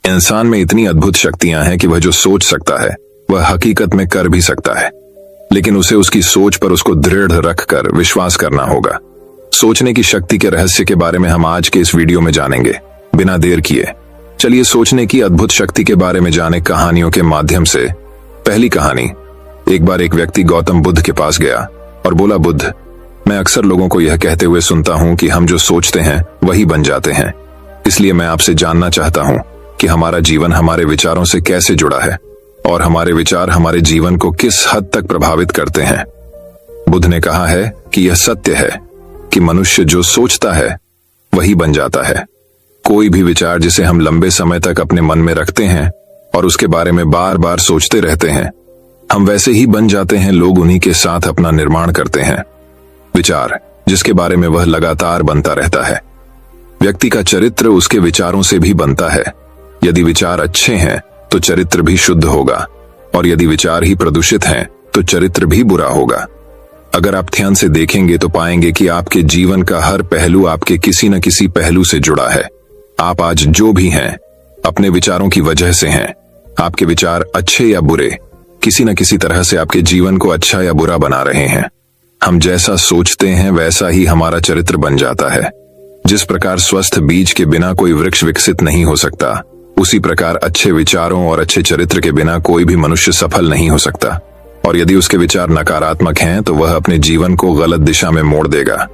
इंसान में इतनी अद्भुत शक्तियां हैं कि वह जो सोच सकता है वह हकीकत में कर भी सकता है, लेकिन उसे उसकी सोच पर उसको दृढ़ रखकर विश्वास करना होगा। सोचने की शक्ति के रहस्य के बारे में हम आज के इस वीडियो में जानेंगे। बिना देर किए चलिए सोचने की अद्भुत शक्ति के बारे में जाने कहानियों के माध्यम से। पहली कहानी। एक बार एक व्यक्ति गौतम बुद्ध के पास गया और बोला, बुद्ध, मैं अक्सर लोगों को यह कहते हुए सुनता हूं कि हम जो सोचते हैं वही बन जाते हैं। इसलिए मैं आपसे जानना चाहता हूं कि हमारा जीवन हमारे विचारों से कैसे जुड़ा है और हमारे विचार हमारे जीवन को किस हद तक प्रभावित करते हैं। बुद्ध ने कहा है कि यह सत्य है कि मनुष्य जो सोचता है वही बन जाता है। कोई भी विचार जिसे हम लंबे समय तक अपने मन में रखते हैं और उसके बारे में बार बार सोचते रहते हैं, हम वैसे ही बन जाते हैं। लोग उन्हीं के साथ अपना निर्माण करते हैं। विचार जिसके बारे में वह लगातार बनता रहता है। व्यक्ति का चरित्र उसके विचारों से भी बनता है। यदि विचार अच्छे हैं तो चरित्र भी शुद्ध होगा, और यदि विचार ही प्रदूषित हैं तो चरित्र भी बुरा होगा। अगर आप ध्यान से देखेंगे तो पाएंगे कि आपके जीवन का हर पहलू आपके किसी न किसी पहलू से जुड़ा है। आप आज जो भी हैं अपने विचारों की वजह से हैं। आपके विचार अच्छे या बुरे किसी न किसी तरह से आपके जीवन को अच्छा या बुरा बना रहे हैं। हम जैसा सोचते हैं वैसा ही हमारा चरित्र बन जाता है। जिस प्रकार स्वस्थ बीज के बिना कोई वृक्ष विकसित नहीं हो सकता, उसी प्रकार अच्छे विचारों और अच्छे चरित्र के बिना कोई भी मनुष्य सफल नहीं हो सकता। और यदि उसके विचार नकारात्मक हैं तो वह अपने जीवन को गलत दिशा में मोड़ देगा।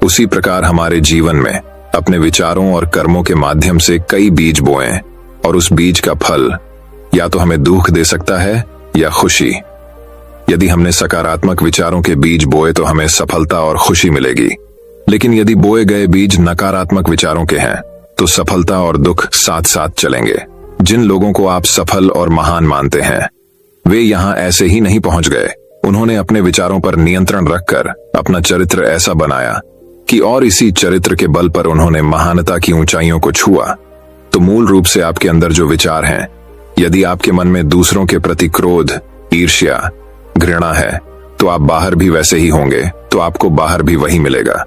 उसी प्रकार हमारे जीवन में अपने विचारों और कर्मों के माध्यम से कई बीज बोएं, और उस बीज का फल या तो हमें दुख दे सकता है या खुशी। यदि हमने सकारात्मक विचारों के बीज बोए तो हमें सफलता और खुशी मिलेगी, लेकिन यदि बोए गए बीज नकारात्मक विचारों के हैं तो सफलता और दुख साथ साथ चलेंगे। जिन लोगों को आप सफल और महान मानते हैं वे यहां ऐसे ही नहीं पहुंच गए। उन्होंने अपने विचारों पर नियंत्रण रखकर अपना चरित्र ऐसा बनाया कि और इसी चरित्र के बल पर उन्होंने महानता की ऊंचाइयों को छुआ। तो मूल रूप से आपके अंदर जो विचार हैं, यदि आपके मन में दूसरों के प्रति क्रोध, ईर्ष्या, घृणा है तो आप बाहर भी वैसे ही होंगे, तो आपको बाहर भी वही मिलेगा।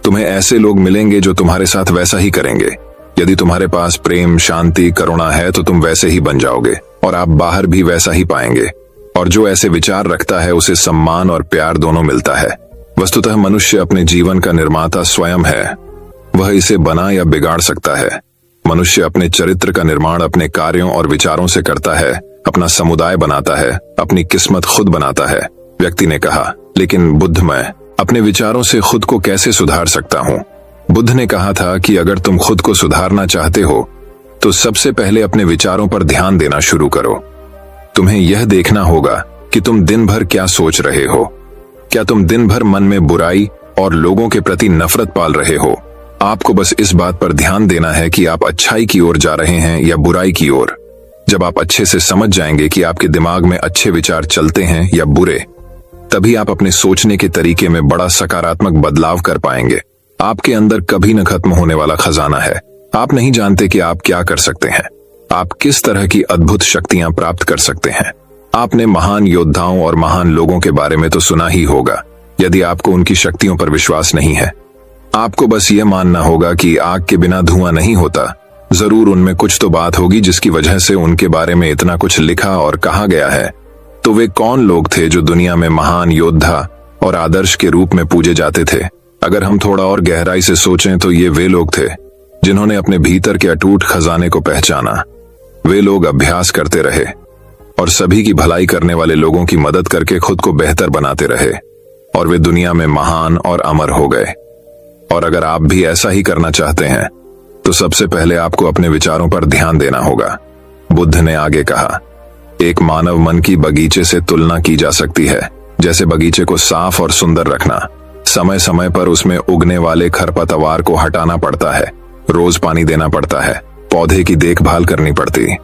तुम्हें ऐसे लोग मिलेंगे जो तुम्हारे साथ वैसा ही करेंगे। यदि तुम्हारे पास प्रेम, शांति, करुणा है तो तुम वैसे ही बन जाओगे और आप बाहर भी वैसा ही पाएंगे। और जो ऐसे विचार रखता है उसे सम्मान और प्यार दोनों मिलता है। वस्तुतः मनुष्य अपने जीवन का निर्माता स्वयं है। वह इसे बना या बिगाड़ सकता है। मनुष्य अपने चरित्र का निर्माण अपने कार्यों और विचारों से करता है, अपना समुदाय बनाता है, अपनी किस्मत खुद बनाता है। व्यक्ति ने कहा, लेकिन बुद्ध, मैं अपने विचारों से खुद को कैसे सुधार सकता हूं? बुद्ध ने कहा था कि अगर तुम खुद को सुधारना चाहते हो तो सबसे पहले अपने विचारों पर ध्यान देना शुरू करो। तुम्हें यह देखना होगा कि तुम दिन भर क्या सोच रहे हो। क्या तुम दिन भर मन में बुराई और लोगों के प्रति नफरत पाल रहे हो? आपको बस इस बात पर ध्यान देना है कि आप अच्छाई की ओर जा रहे हैं या बुराई की ओर। जब आप अच्छे से समझ जाएंगे कि आपके दिमाग में अच्छे विचार चलते हैं या बुरे, तभी आप अपने सोचने के तरीके में बड़ा सकारात्मक बदलाव कर पाएंगे। आपके अंदर कभी न खत्म होने वाला खजाना है। आप नहीं जानते कि आप क्या कर सकते हैं, आप किस तरह की अद्भुत शक्तियां प्राप्त कर सकते हैं। आपने महान योद्धाओं और महान लोगों के बारे में तो सुना ही होगा। यदि आपको उनकी शक्तियों पर विश्वास नहीं है, आपको बस यह मानना होगा कि आग के बिना धुआं नहीं होता। जरूर उनमें कुछ तो बात होगी जिसकी वजह से उनके बारे में इतना कुछ लिखा और कहा गया है। तो वे कौन लोग थे जो दुनिया में महान योद्धा और आदर्श के रूप में पूजे जाते थे? अगर हम थोड़ा और गहराई से सोचें तो ये वे लोग थे जिन्होंने अपने भीतर के अटूट खजाने को पहचाना। वे लोग अभ्यास करते रहे और सभी की भलाई करने वाले लोगों की मदद करके खुद को बेहतर बनाते रहे, और वे दुनिया में महान और अमर हो गए। और अगर आप भी ऐसा ही करना चाहते हैं तो सबसे पहले आपको अपने विचारों पर ध्यान देना होगा। बुद्ध ने आगे कहा, एक मानव मन की बगीचे से तुलना की जा सकती है। जैसे बगीचे को साफ और सुंदर रखना, समय समय पर उसमें उगने वाले खरपतवार को हटाना पड़ता है, रोज पानी देना पड़ता है, पौधे की देखभाल करनी पड़ती।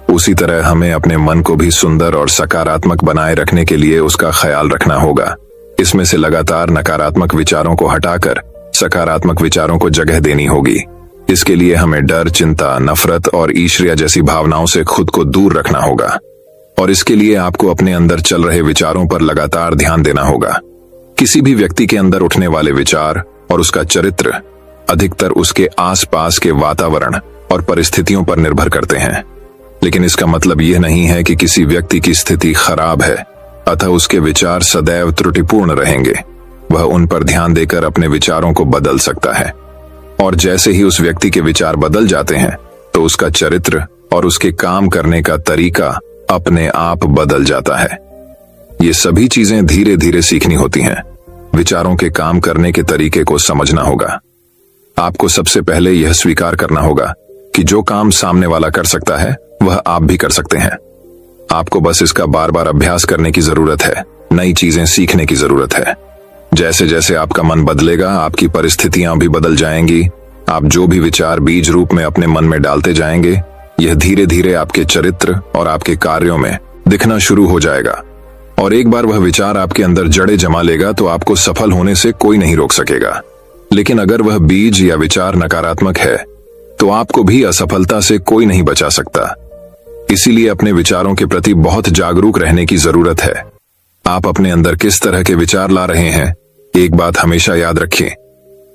उसी तरह हमें अपने मन को भी सुंदर और सकारात्मक बनाए रखने के लिए उसका ख्याल रखना होगा। इसमें से लगातार नकारात्मक विचारों को हटाकर सकारात्मक विचारों को जगह देनी होगी। इसके लिए हमें डर, चिंता, नफरत और ईर्ष्या जैसी भावनाओं से खुद को दूर रखना होगा। और इसके लिए आपको अपने अंदर चल रहे विचारों पर लगातार ध्यान देना होगा। किसी भी व्यक्ति के अंदर उठने वाले विचार और उसका चरित्र अधिकतर उसके आसपास के वातावरण और परिस्थितियों पर निर्भर करते हैं। लेकिन इसका मतलब यह नहीं है कि किसी व्यक्ति की स्थिति खराब है अतः उसके विचार सदैव त्रुटिपूर्ण रहेंगे। वह उन पर ध्यान देकर अपने विचारों को बदल सकता है, और जैसे ही उस व्यक्ति के विचार बदल जाते हैं तो उसका चरित्र और उसके काम करने का तरीका अपने आप बदल जाता है। ये सभी चीजें धीरे धीरे सीखनी होती हैं। विचारों के काम करने के तरीके को समझना होगा। आपको सबसे पहले यह स्वीकार करना होगा कि जो काम सामने वाला कर सकता है वह आप भी कर सकते हैं। आपको बस इसका बार बार अभ्यास करने की जरूरत है, नई चीजें सीखने की जरूरत है। जैसे जैसे आपका मन बदलेगा आपकी परिस्थितियां भी बदल जाएंगी। आप जो भी विचार बीज रूप में अपने मन में डालते जाएंगे यह धीरे धीरे आपके चरित्र और आपके कार्यों में दिखना शुरू हो जाएगा। और एक बार वह विचार आपके अंदर जड़ें जमा लेगा तो आपको सफल होने से कोई नहीं रोक सकेगा। लेकिन अगर वह बीज या विचार नकारात्मक है तो आपको भी असफलता से कोई नहीं बचा सकता। इसीलिए अपने विचारों के प्रति बहुत जागरूक रहने की जरूरत है। आप अपने अंदर किस तरह के विचार ला रहे हैं, एक बात हमेशा याद रखें,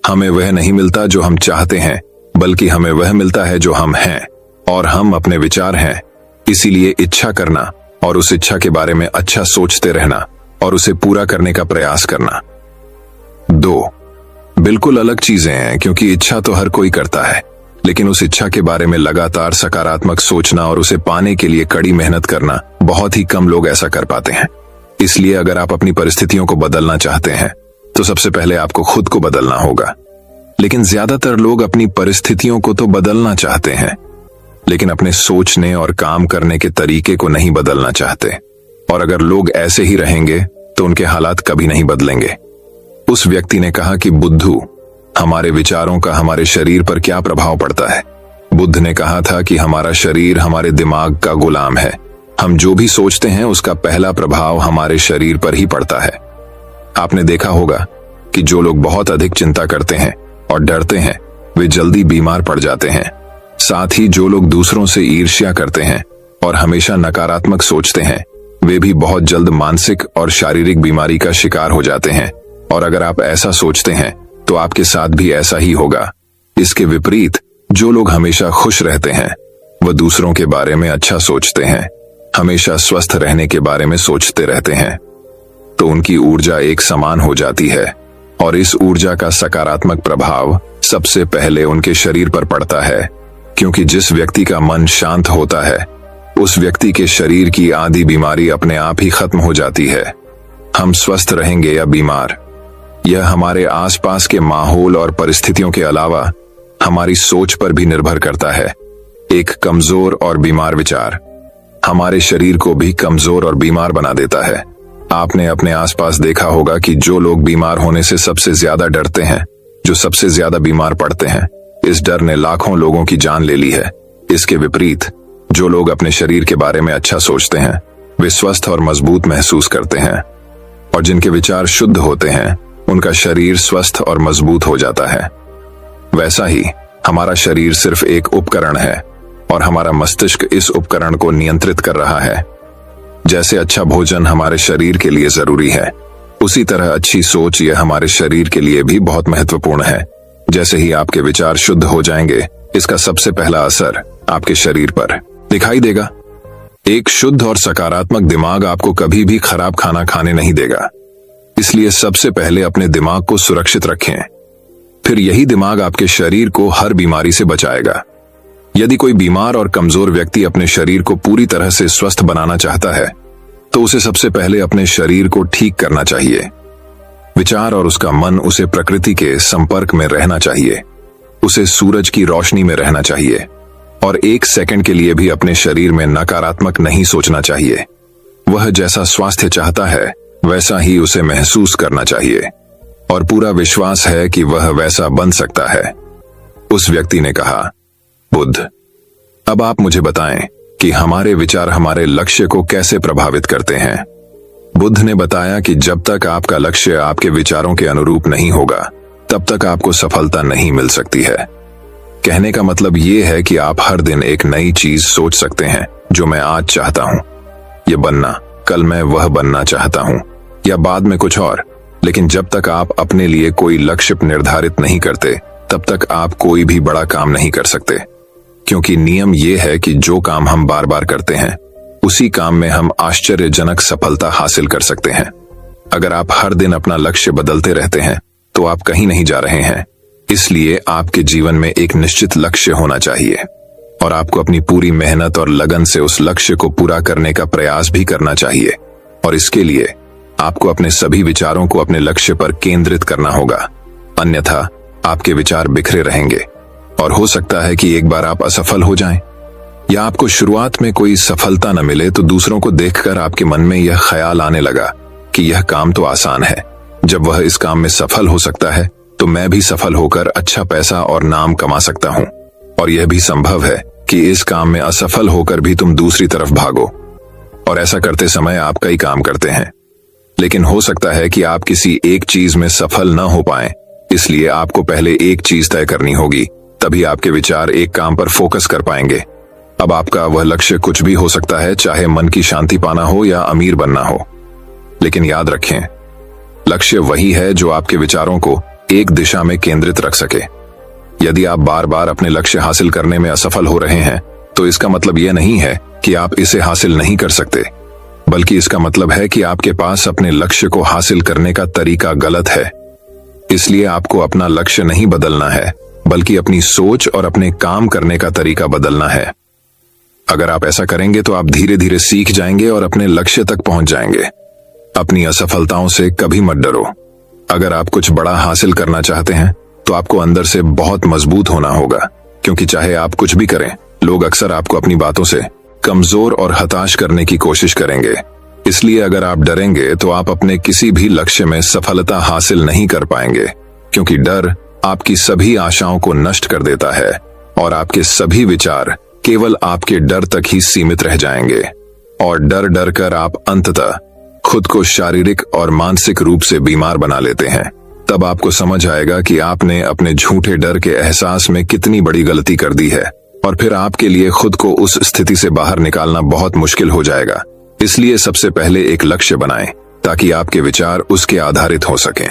हमें वह नहीं मिलता जो हम चाहते हैं, बल्कि हमें वह मिलता है जो हम हैं, और हम अपने विचार हैं। इसीलिए इच्छा करना और उस इच्छा के बारे में अच्छा सोचते रहना और उसे पूरा करने का प्रयास करना 2 बिल्कुल अलग चीजें हैं, क्योंकि इच्छा तो हर कोई करता है, लेकिन उस इच्छा के बारे में लगातार सकारात्मक सोचना और उसे पाने के लिए कड़ी मेहनत करना बहुत ही कम लोग ऐसा कर पाते हैं। इसलिए अगर आप अपनी परिस्थितियों को बदलना चाहते हैं तो सबसे पहले आपको खुद को बदलना होगा। लेकिन ज्यादातर लोग अपनी परिस्थितियों को तो बदलना चाहते हैं, लेकिन अपने सोचने और काम करने के तरीके को नहीं बदलना चाहते। और अगर लोग ऐसे ही रहेंगे तो उनके हालात कभी नहीं बदलेंगे। उस व्यक्ति ने कहा कि बुद्धू, हमारे विचारों का हमारे शरीर पर क्या प्रभाव पड़ता है? बुद्ध ने कहा था कि हमारा शरीर हमारे दिमाग का गुलाम है। हम जो भी सोचते हैं उसका पहला प्रभाव हमारे शरीर पर ही पड़ता है। आपने देखा होगा कि जो लोग बहुत अधिक चिंता करते हैं और डरते हैं वे जल्दी बीमार पड़ जाते हैं। साथ ही जो लोग दूसरों से ईर्ष्या करते हैं और हमेशा नकारात्मक सोचते हैं वे भी बहुत जल्द मानसिक और शारीरिक बीमारी का शिकार हो जाते हैं। और अगर आप ऐसा सोचते हैं तो आपके साथ भी ऐसा ही होगा। इसके विपरीत जो लोग हमेशा खुश रहते हैं वह दूसरों के बारे में अच्छा सोचते हैं, हमेशा स्वस्थ रहने के बारे में सोचते रहते हैं, तो उनकी ऊर्जा एक समान हो जाती है और इस ऊर्जा का सकारात्मक प्रभाव सबसे पहले उनके शरीर पर पड़ता है। क्योंकि जिस व्यक्ति का मन शांत होता है उस व्यक्ति के शरीर की आधी बीमारी अपने आप ही खत्म हो जाती है। हम स्वस्थ रहेंगे या बीमार, यह हमारे आसपास के माहौल और परिस्थितियों के अलावा हमारी सोच पर भी निर्भर करता है। एक कमजोर और बीमार विचार हमारे शरीर को भी कमजोर और बीमार बना देता है। आपने अपने आसपास देखा होगा कि जो लोग बीमार होने से सबसे ज्यादा डरते हैं, जो सबसे ज्यादा बीमार पड़ते हैं, इस डर ने लाखों लोगों की जान ले ली है। इसके विपरीत जो लोग अपने शरीर के बारे में अच्छा सोचते हैं वे स्वस्थ और मजबूत महसूस करते हैं, और जिनके विचार शुद्ध होते हैं उनका शरीर स्वस्थ और मजबूत हो जाता है। वैसा ही हमारा शरीर सिर्फ एक उपकरण है और हमारा मस्तिष्क इस उपकरण को नियंत्रित कर रहा है। जैसे अच्छा भोजन हमारे शरीर के लिए जरूरी है, उसी तरह अच्छी सोच यह हमारे शरीर के लिए भी बहुत महत्वपूर्ण है। जैसे ही आपके विचार शुद्ध हो जाएंगे इसका सबसे पहला असर आपके शरीर पर दिखाई देगा। एक शुद्ध और सकारात्मक दिमाग आपको कभी भी खराब खाना खाने नहीं देगा। इसलिए सबसे पहले अपने दिमाग को सुरक्षित रखें, फिर यही दिमाग आपके शरीर को हर बीमारी से बचाएगा। यदि कोई बीमार और कमजोर व्यक्ति अपने शरीर को पूरी तरह से स्वस्थ बनाना चाहता है तो उसे सबसे पहले अपने शरीर को ठीक करना चाहिए। विचार और उसका मन उसे प्रकृति के संपर्क में रहना चाहिए, उसे सूरज की रोशनी में रहना चाहिए और 1 सेकंड के लिए भी अपने शरीर में नकारात्मक नहीं सोचना चाहिए। वह जैसा स्वास्थ्य चाहता है वैसा ही उसे महसूस करना चाहिए और पूरा विश्वास है कि वह वैसा बन सकता है। उस व्यक्ति ने कहा, बुद्ध, अब आप मुझे बताएं कि हमारे विचार हमारे लक्ष्य को कैसे प्रभावित करते हैं। बुद्ध ने बताया कि जब तक आपका लक्ष्य आपके विचारों के अनुरूप नहीं होगा तब तक आपको सफलता नहीं मिल सकती है। कहने का मतलब ये है कि आप हर दिन एक नई चीज सोच सकते हैं, जो मैं आज चाहता हूं ये बनना, कल मैं वह बनना चाहता हूं या बाद में कुछ और। लेकिन जब तक आप अपने लिए कोई लक्ष्य निर्धारित नहीं करते तब तक आप कोई भी बड़ा काम नहीं कर सकते। क्योंकि नियम यह है कि जो काम हम बार बार करते हैं उसी काम में हम आश्चर्यजनक सफलता हासिल कर सकते हैं। अगर आप हर दिन अपना लक्ष्य बदलते रहते हैं तो आप कहीं नहीं जा रहे हैं। इसलिए आपके जीवन में एक निश्चित लक्ष्य होना चाहिए और आपको अपनी पूरी मेहनत और लगन से उस लक्ष्य को पूरा करने का प्रयास भी करना चाहिए। और इसके लिए आपको अपने सभी विचारों को अपने लक्ष्य पर केंद्रित करना होगा, अन्यथा आपके विचार बिखरे रहेंगे और हो सकता है कि एक बार आप असफल हो जाएं, या आपको शुरुआत में कोई सफलता न मिले तो दूसरों को देखकर आपके मन में यह ख्याल आने लगा कि यह काम तो आसान है, जब वह इस काम में सफल हो सकता है तो मैं भी सफल होकर अच्छा पैसा और नाम कमा सकता हूं। और यह भी संभव है कि इस काम में असफल होकर भी तुम दूसरी तरफ भागो और ऐसा करते समय आप कई काम करते हैं, लेकिन हो सकता है कि आप किसी एक चीज में सफल न हो पाएं। इसलिए आपको पहले एक चीज तय करनी होगी, तभी आपके विचार एक काम पर फोकस कर पाएंगे। अब आपका वह लक्ष्य कुछ भी हो सकता है, चाहे मन की शांति पाना हो या अमीर बनना हो, लेकिन याद रखें, लक्ष्य वही है जो आपके विचारों को एक दिशा में केंद्रित रख सके। यदि आप बार बार अपने लक्ष्य हासिल करने में असफल हो रहे हैं तो इसका मतलब यह नहीं है कि आप इसे हासिल नहीं कर सकते, बल्कि इसका मतलब है कि आपके पास अपने लक्ष्य को हासिल करने का तरीका गलत है। इसलिए आपको अपना लक्ष्य नहीं बदलना है, बल्कि अपनी सोच और अपने काम करने का तरीका बदलना है। अगर आप ऐसा करेंगे तो आप धीरे धीरे सीख जाएंगे और अपने लक्ष्य तक पहुंच जाएंगे। अपनी असफलताओं से कभी मत डरो। अगर आप कुछ बड़ा हासिल करना चाहते हैं तो आपको अंदर से बहुत मजबूत होना होगा, क्योंकि चाहे आप कुछ भी करें, लोग अक्सर आपको अपनी बातों से कमजोर और हताश करने की कोशिश करेंगे। इसलिए अगर आप डरेंगे तो आप अपने किसी भी लक्ष्य में सफलता हासिल नहीं कर पाएंगे, क्योंकि डर आपकी सभी आशाओं को नष्ट कर देता है और आपके सभी विचार केवल आपके डर तक ही सीमित रह जाएंगे। और डर डर कर आप अंततः खुद को शारीरिक और मानसिक रूप से बीमार बना लेते हैं। तब आपको समझ आएगा कि आपने अपने झूठे डर के एहसास में कितनी बड़ी गलती कर दी है, और फिर आपके लिए खुद को उस स्थिति से बाहर निकालना बहुत मुश्किल हो जाएगा। इसलिए सबसे पहले एक लक्ष्य बनाएं ताकि आपके विचार उसके आधारित हो सकें।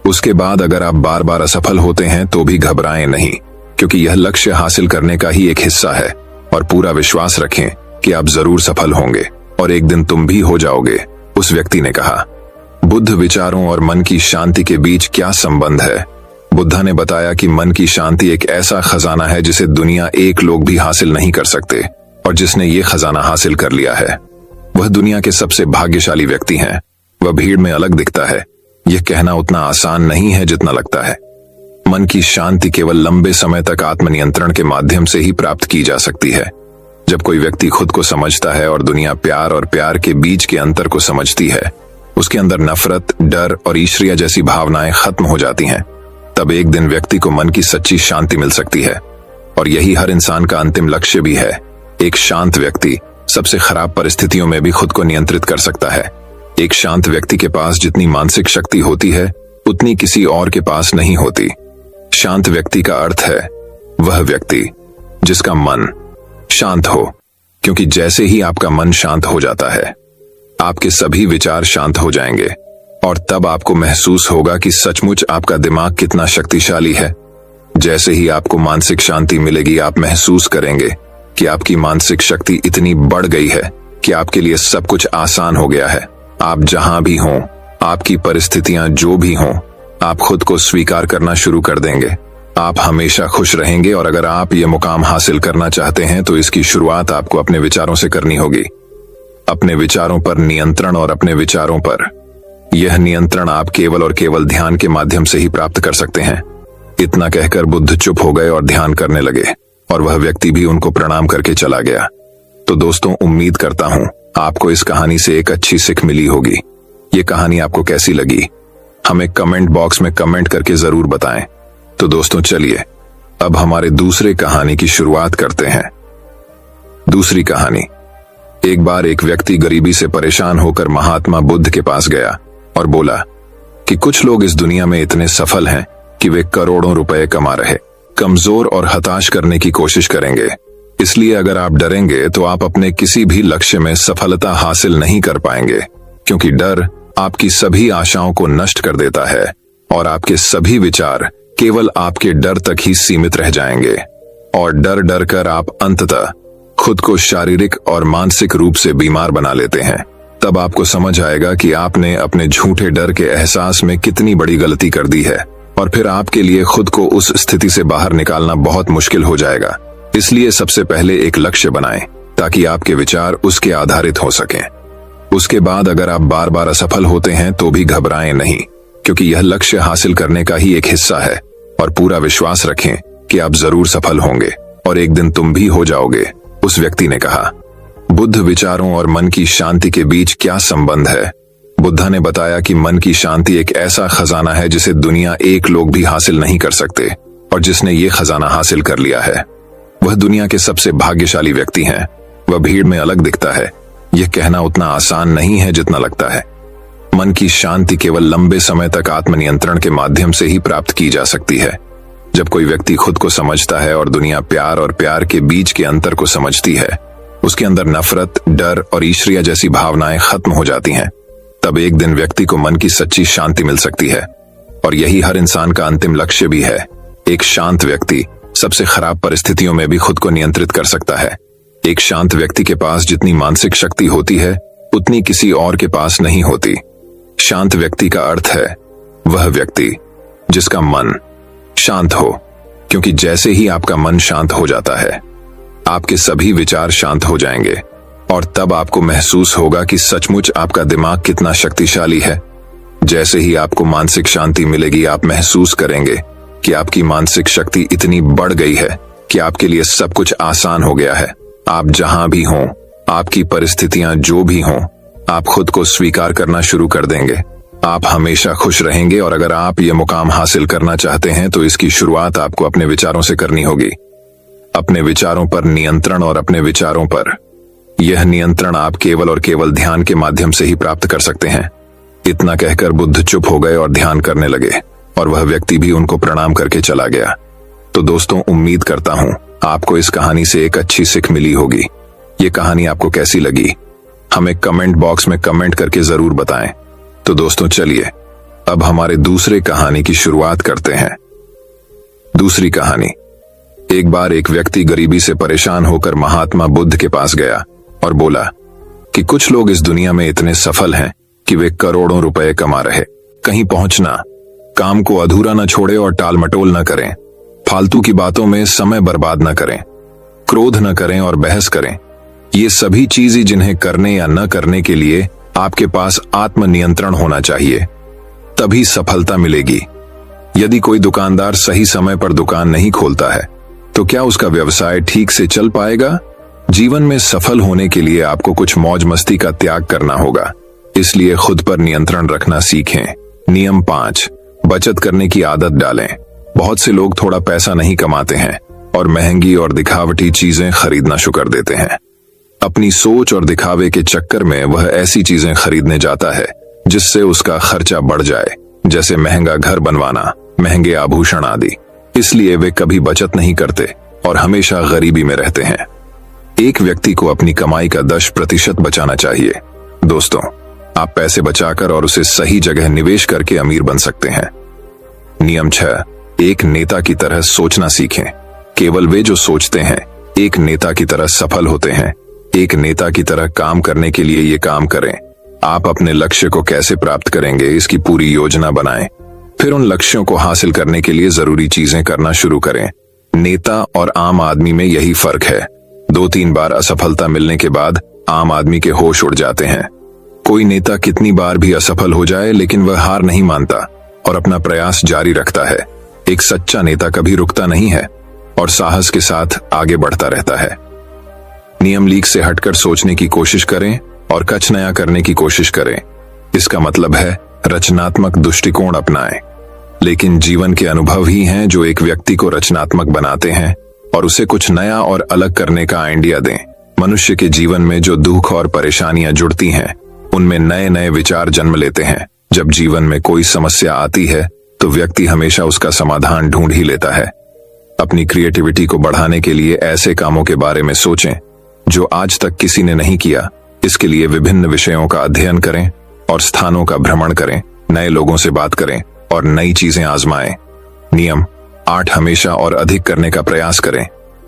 उसके बाद अगर आप बार बार असफल होते हैं तो भी घबराएं नहीं, क्योंकि यह लक्ष्य हासिल करने का ही एक हिस्सा है। और पूरा विश्वास रखें कि आप जरूर सफल होंगे और एक दिन तुम भी हो जाओगे, उस व्यक्ति ने कहा। बुद्ध विचारों और मन की शांति के बीच क्या संबंध है? बुद्धा ने बताया कि मन की शांति एक ऐसा खजाना है जिसे दुनिया एक लोग भी हासिल नहीं कर सकते, और जिसने ये खजाना हासिल कर लिया है वह दुनिया के सबसे भाग्यशाली व्यक्ति हैं। वह भीड़ में अलग दिखता है, यह कहना उतना आसान नहीं है जितना लगता है। मन की शांति केवल लंबे समय तक आत्मनियंत्रण के माध्यम से ही प्राप्त की जा सकती है। जब कोई व्यक्ति खुद को समझता है और दुनिया प्यार और प्यार के बीच के अंतर को समझती है, उसके अंदर नफरत, डर और ईर्ष्या जैसी भावनाएं खत्म हो जाती हैं, तब एक दिन व्यक्ति को मन की सच्ची शांति मिल सकती है। और यही हर इंसान का अंतिम लक्ष्य भी है। एक शांत व्यक्ति सबसे खराब परिस्थितियों में भी खुद को नियंत्रित कर सकता है। एक शांत व्यक्ति के पास जितनी मानसिक शक्ति होती है उतनी किसी और के पास नहीं होती। शांत व्यक्ति का अर्थ है वह व्यक्ति जिसका मन शांत हो, क्योंकि जैसे ही आपका मन शांत हो जाता है आपके सभी विचार शांत हो जाएंगे, और तब आपको महसूस होगा कि सचमुच आपका दिमाग कितना शक्तिशाली है। जैसे ही आपको मानसिक शांति मिलेगी आप महसूस करेंगे कि आपकी मानसिक शक्ति इतनी बढ़ गई है कि आपके लिए सब कुछ आसान हो गया है। आप जहां भी हों, आपकी परिस्थितियां जो भी हों, आप खुद को स्वीकार करना शुरू कर देंगे। आप हमेशा खुश रहेंगे। और अगर आप ये मुकाम हासिल करना चाहते हैं तो इसकी शुरुआत आपको अपने विचारों से करनी होगी। अपने विचारों पर नियंत्रण, और अपने विचारों पर यह नियंत्रण आप केवल और केवल ध्यान के माध्यम से ही प्राप्त कर सकते हैं। इतना कहकर बुद्ध चुप हो गए और ध्यान करने लगे, और वह व्यक्ति भी उनको प्रणाम करके चला गया। तो दोस्तों, उम्मीद करता हूं आपको इस कहानी से एक अच्छी सीख मिली होगी। ये कहानी आपको कैसी लगी हमें कमेंट बॉक्स में कमेंट करके जरूर बताएं। तो दोस्तों चलिए अब हमारे दूसरे कहानी की शुरुआत करते हैं। दूसरी कहानी। एक बार एक व्यक्ति गरीबी से परेशान होकर महात्मा बुद्ध के पास गया और बोला कि कुछ लोग इस दुनिया में इतने सफल हैं कि वे करोड़ों रुपए कमा रहे, कमजोर और हताश करने की कोशिश करेंगे। इसलिए अगर आप डरेंगे तो आप अपने किसी भी लक्ष्य में सफलता हासिल नहीं कर पाएंगे, क्योंकि डर आपकी सभी आशाओं को नष्ट कर देता है और आपके सभी विचार केवल आपके डर तक ही सीमित रह जाएंगे। और डर डर कर आप अंततः खुद को शारीरिक और मानसिक रूप से बीमार बना लेते हैं। तब आपको समझ आएगा कि आपने अपने झूठे डर के एहसास में कितनी बड़ी गलती कर दी है, और फिर आपके लिए खुद को उस स्थिति से बाहर निकालना बहुत मुश्किल हो जाएगा। इसलिए सबसे पहले एक लक्ष्य बनाएं ताकि आपके विचार उसके आधारित हो सकें। उसके बाद अगर आप बार बार असफल होते हैं तो भी घबराएं नहीं, क्योंकि यह लक्ष्य हासिल करने का ही एक हिस्सा है, और पूरा विश्वास रखें कि आप जरूर सफल होंगे और एक दिन तुम भी हो जाओगे, उस व्यक्ति ने कहा। बुद्ध विचारों और मन की शांति के बीच क्या संबंध है? बुद्धा ने बताया कि मन की शांति एक ऐसा खजाना है जिसे दुनिया एक लोग भी हासिल नहीं कर सकते, और जिसने ये खजाना हासिल कर लिया है वह दुनिया के सबसे भाग्यशाली व्यक्ति हैं। वह भीड़ में अलग दिखता है, यह कहना उतना आसान नहीं है जितना लगता है। मन की शांति केवल लंबे समय तक आत्मनियंत्रण के माध्यम से ही प्राप्त की जा सकती है। जब कोई व्यक्ति खुद को समझता है और दुनिया प्यार और प्यार के बीच के अंतर को समझती है, उसके अंदर नफरत, डर और ईर्ष्या जैसी भावनाएं खत्म हो जाती हैं। तब एक दिन व्यक्ति को मन की सच्ची शांति मिल सकती है, और यही हर इंसान का अंतिम लक्ष्य भी है। एक शांत व्यक्ति सबसे खराब परिस्थितियों में भी खुद को नियंत्रित कर सकता है। एक शांत व्यक्ति के पास जितनी मानसिक शक्ति होती है उतनी किसी और के पास नहीं होती। शांत व्यक्ति का अर्थ है वह व्यक्ति जिसका मन शांत हो, क्योंकि जैसे ही आपका मन शांत हो जाता है आपके सभी विचार शांत हो जाएंगे, और तब आपको महसूस होगा कि सचमुच आपका दिमाग कितना शक्तिशाली है। जैसे ही आपको मानसिक शांति मिलेगी आप महसूस करेंगे कि आपकी मानसिक शक्ति इतनी बढ़ गई है कि आपके लिए सब कुछ आसान हो गया है। आप जहां भी हों, आपकी परिस्थितियां जो भी हों, आप खुद को स्वीकार करना शुरू कर देंगे। आप हमेशा खुश रहेंगे, और अगर आप ये मुकाम हासिल करना चाहते हैं तो इसकी शुरुआत आपको अपने विचारों से करनी होगी। अपने विचारों पर नियंत्रण, और अपने विचारों पर यह नियंत्रण आप केवल और केवल ध्यान के माध्यम से ही प्राप्त कर सकते हैं। इतना कहकर बुद्ध चुप हो गए और ध्यान करने लगे, और वह व्यक्ति भी उनको प्रणाम करके चला गया। तो दोस्तों, उम्मीद करता हूं आपको इस कहानी से एक अच्छी सीख मिली होगी। ये कहानी आपको कैसी लगी हमें कमेंट बॉक्स में कमेंट करके जरूर बताएं। तो दोस्तों चलिए अब हमारे दूसरे कहानी की शुरुआत करते हैं। दूसरी कहानी। एक बार एक व्यक्ति गरीबी से परेशान होकर महात्मा बुद्ध के पास गया और बोला कि कुछ लोग इस दुनिया में इतने सफल हैं कि वे करोड़ों रुपए कमा रहे। कहीं पहुंचना, काम को अधूरा न छोड़े और टाल मटोल न करें, फालतू की बातों में समय बर्बाद न करें, क्रोध न करें और बहस करें। ये सभी चीजें जिन्हें करने या न करने के लिए आपके पास आत्मनियंत्रण होना चाहिए, तभी सफलता मिलेगी। यदि कोई दुकानदार सही समय पर दुकान नहीं खोलता है तो क्या उसका व्यवसाय ठीक से चल पाएगा? जीवन में सफल होने के लिए आपको कुछ मौज मस्ती का त्याग करना होगा, इसलिए खुद पर नियंत्रण रखना सीखें। नियम 5, बचत करने की आदत डालें। बहुत से लोग थोड़ा पैसा नहीं कमाते हैं और महंगी और दिखावटी चीजें खरीदना शुरू कर देते हैं। अपनी सोच और दिखावे के चक्कर में वह ऐसी चीजें खरीदने जाता है जिससे उसका खर्चा बढ़ जाए, जैसे महंगा घर बनवाना, महंगे आभूषण आदि। इसलिए वे कभी बचत नहीं करते और हमेशा गरीबी में रहते हैं। एक व्यक्ति को अपनी कमाई का 10% बचाना चाहिए। दोस्तों, आप पैसे बचाकर और उसे सही जगह निवेश करके अमीर बन सकते हैं। नियम 6, एक नेता की तरह सोचना सीखें। केवल वे जो सोचते हैं एक नेता की तरह सफल होते हैं। एक नेता की तरह काम करने के लिए ये काम करें। आप अपने लक्ष्य को कैसे प्राप्त करेंगे इसकी पूरी योजना बनाएं, फिर उन लक्ष्यों को हासिल करने के लिए जरूरी चीजें करना शुरू करें। नेता और आम आदमी में यही फर्क है। 2-3 बार असफलता मिलने के बाद आम आदमी के होश उड़ जाते हैं। कोई नेता कितनी बार भी असफल हो जाए लेकिन वह हार नहीं मानता और अपना प्रयास जारी रखता है। एक सच्चा नेता कभी रुकता नहीं है और साहस के साथ आगे बढ़ता रहता है। नियम लीक से हटकर सोचने की कोशिश करें और कुछ नया करने की कोशिश करें। इसका मतलब है रचनात्मक दृष्टिकोण अपनाएं। लेकिन जीवन के अनुभव ही हैं जो एक व्यक्ति को रचनात्मक बनाते हैं और उसे कुछ नया और अलग करने का आइडिया दें। मनुष्य के जीवन में जो दुख और परेशानियां जुड़ती हैं, उनमें नए नए विचार जन्म लेते हैं। जब जीवन में कोई समस्या आती है तो व्यक्ति हमेशा उसका समाधान ढूंढ ही लेता है। अपनी क्रिएटिविटी को बढ़ाने के लिए ऐसे कामों के बारे में सोचें जो आज तक किसी ने नहीं किया। इसके लिए विभिन्न विषयों का अध्ययन करें और स्थानों का भ्रमण करें, नए लोगों से बात करें और नई चीजें आजमाएं। नियम 8, हमेशा और अधिक करने का प्रयास करें।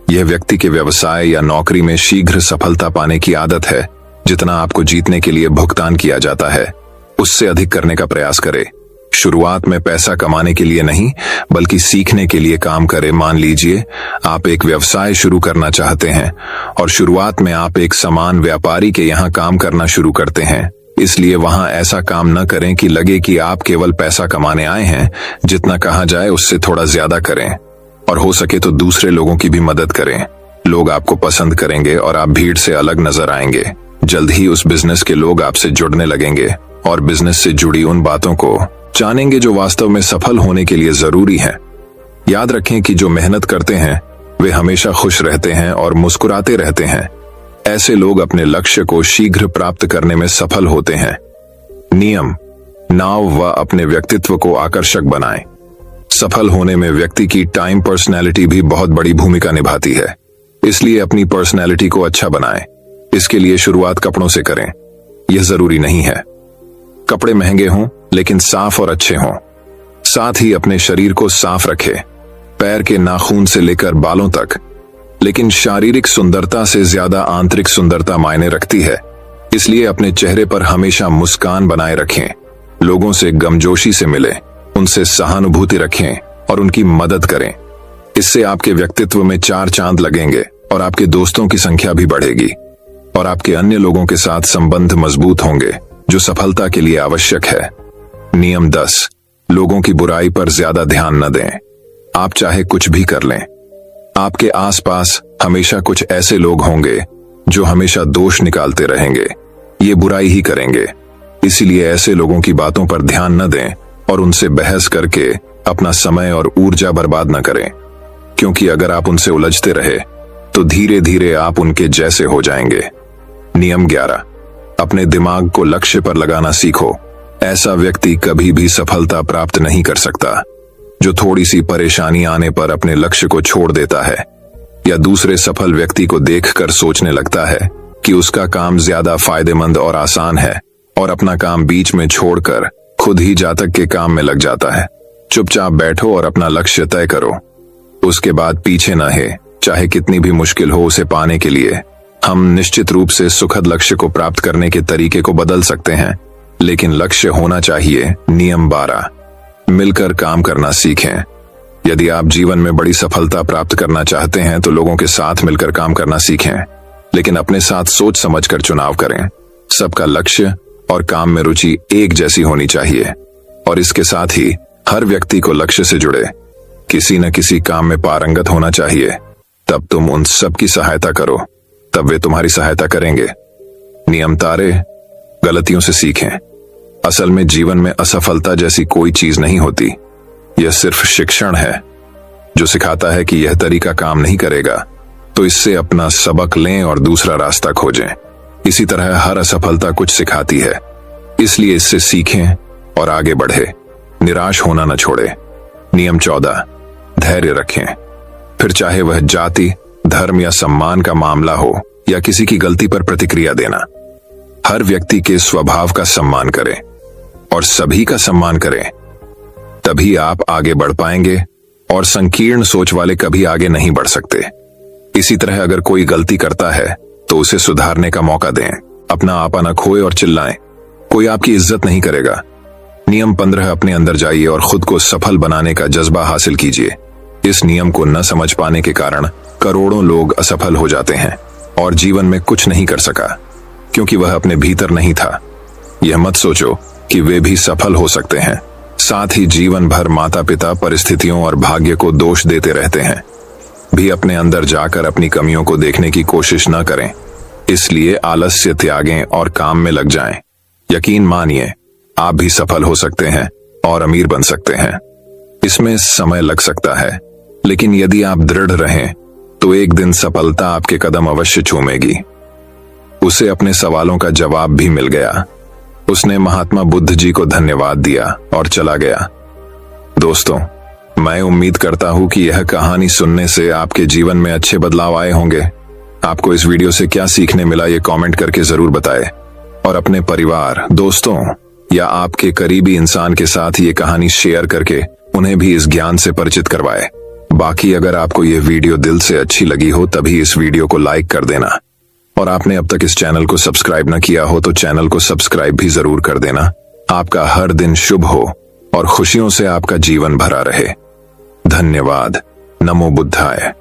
यह व्यक्ति के व्यवसाय या नौकरी में शीघ्र सफलता पाने की आदत है। जितना आपको जीतने के लिए भुगतान किया जाता है, उससे अधिक करने का प्रयास करें। शुरुआत में पैसा कमाने के लिए नहीं, बल्कि सीखने के लिए काम करें। मान लीजिए आप एक व्यवसाय शुरू करना चाहते हैं और शुरुआत में आप एक सामान व्यापारी के यहाँ काम करना शुरू करते हैं। इसलिए वहां ऐसा काम न करें कि लगे कि आप केवल पैसा कमाने आए हैं। जितना कहा जाए उससे थोड़ा ज्यादा करें और हो सके तो दूसरे लोगों की भी मदद करें। लोग आपको पसंद करेंगे और आप भीड़ से अलग नजर आएंगे। जल्द ही उस बिजनेस के लोग आपसे जुड़ने लगेंगे और बिजनेस से जुड़ी उन बातों को जानेंगे जो वास्तव में सफल होने के लिए जरूरी है। याद रखें कि जो मेहनत करते हैं वे हमेशा खुश रहते हैं और मुस्कुराते रहते हैं। ऐसे लोग अपने लक्ष्य को शीघ्र प्राप्त करने में सफल होते हैं। नियम, नाव व अपने व्यक्तित्व को आकर्षक बनाएं। सफल होने में व्यक्ति की टाइम पर्सनैलिटी भी बहुत बड़ी भूमिका निभाती है। इसलिए अपनी पर्सनैलिटी को अच्छा बनाएं। इसके लिए शुरुआत कपड़ों से करें। यह जरूरी नहीं है कपड़े महंगे हों, लेकिन साफ और अच्छे हों। साथ ही अपने शरीर को साफ रखें, पैर के नाखून से लेकर बालों तक। लेकिन शारीरिक सुंदरता से ज्यादा आंतरिक सुंदरता मायने रखती है। इसलिए अपने चेहरे पर हमेशा मुस्कान बनाए रखें। लोगों से गर्मजोशी से मिलें, उनसे सहानुभूति रखें और उनकी मदद करें। इससे आपके व्यक्तित्व में 4 चांद लगेंगे और आपके दोस्तों की संख्या भी बढ़ेगी और आपके अन्य लोगों के साथ संबंध मजबूत होंगे, जो सफलता के लिए आवश्यक है। नियम 10, लोगों की बुराई पर ज्यादा ध्यान न दें। आप चाहे कुछ भी कर लें, आपके आसपास हमेशा कुछ ऐसे लोग होंगे जो हमेशा दोष निकालते रहेंगे। ये बुराई ही करेंगे। इसीलिए ऐसे लोगों की बातों पर ध्यान न दें और उनसे बहस करके अपना समय और ऊर्जा बर्बाद न करें, क्योंकि अगर आप उनसे उलझते रहे तो धीरे धीरे आप उनके जैसे हो जाएंगे। नियम 11, अपने दिमाग को लक्ष्य पर लगाना सीखो। ऐसा व्यक्ति कभी भी सफलता प्राप्त नहीं कर सकता जो थोड़ी सी परेशानी आने पर अपने लक्ष्य को छोड़ देता है या दूसरे सफल व्यक्ति को देखकर सोचने लगता है कि उसका काम ज्यादा फायदेमंद और आसान है और अपना काम बीच में छोड़कर खुद ही जातक के काम में लग जाता है। चुपचाप बैठो और अपना लक्ष्य तय करो। उसके बाद पीछे न है, चाहे कितनी भी मुश्किल हो उसे पाने के लिए। हम निश्चित रूप से सुखद लक्ष्य को प्राप्त करने के तरीके को बदल सकते हैं, लेकिन लक्ष्य होना चाहिए। नियम 12, मिलकर काम करना सीखें। यदि आप जीवन में बड़ी सफलता प्राप्त करना चाहते हैं तो लोगों के साथ मिलकर काम करना सीखें, लेकिन अपने साथ सोच समझकर चुनाव करें। सबका लक्ष्य और काम में रुचि एक जैसी होनी चाहिए और इसके साथ ही हर व्यक्ति को लक्ष्य से जुड़े किसी न किसी काम में पारंगत होना चाहिए। तब तुम उन सब की सहायता करो, तब वे तुम्हारी सहायता करेंगे। नियम तारे, गलतियों से सीखें। असल में जीवन में असफलता जैसी कोई चीज नहीं होती। यह सिर्फ शिक्षण है जो सिखाता है कि यह तरीका काम नहीं करेगा, तो इससे अपना सबक लें और दूसरा रास्ता खोजें। इसी तरह हर असफलता कुछ सिखाती है, इसलिए इससे सीखें और आगे बढ़े। निराश होना न छोड़े। नियम 14, धैर्य रखें। फिर चाहे वह जाति, धर्म या सम्मान का मामला हो या किसी की गलती पर प्रतिक्रिया देना। हर व्यक्ति के स्वभाव का सम्मान करें और सभी का सम्मान करें, तभी आप आगे बढ़ पाएंगे और संकीर्ण सोच वाले कभी आगे नहीं बढ़ सकते। इसी तरह अगर कोई गलती करता है तो उसे सुधारने का मौका दें। अपना आपा न खोए और चिल्लाएं, कोई आपकी इज्जत नहीं करेगा। नियम 15, अपने अंदर जाइए और खुद को सफल बनाने का जज्बा हासिल कीजिए। इस नियम को न समझ पाने के कारण करोड़ों लोग असफल हो जाते हैं और जीवन में कुछ नहीं कर सका, क्योंकि वह अपने भीतर नहीं था। यह मत सोचो कि वे भी सफल हो सकते हैं। साथ ही जीवन भर माता पिता, परिस्थितियों और भाग्य को दोष देते रहते हैं भी अपने अंदर जाकर अपनी कमियों को देखने की कोशिश न करें। इसलिए आलस्य त्यागें और काम में लग जाएं। यकीन मानिए, आप भी सफल हो सकते हैं और अमीर बन सकते हैं। इसमें समय लग सकता है, लेकिन यदि आप दृढ़ रहें तो एक दिन सफलता आपके कदम अवश्य चूमेगी। उसे अपने सवालों का जवाब भी मिल गया। उसने महात्मा बुद्ध जी को धन्यवाद दिया और चला गया। दोस्तों, मैं उम्मीद करता हूं कि यह कहानी सुनने से आपके जीवन में अच्छे बदलाव आए होंगे। आपको इस वीडियो से क्या सीखने मिला ये कमेंट करके जरूर बताएं और अपने परिवार, दोस्तों या आपके करीबी इंसान के साथ ये कहानी शेयर करके उन्हें भी इस ज्ञान से परिचित करवाएं। बाकी अगर आपको यह वीडियो दिल से अच्छी लगी हो तभी इस वीडियो को लाइक कर देना, और आपने अब तक इस चैनल को सब्सक्राइब न किया हो तो चैनल को सब्सक्राइब भी जरूर कर देना। आपका हर दिन शुभ हो और खुशियों से आपका जीवन भरा रहे। धन्यवाद। नमो बुद्धाय।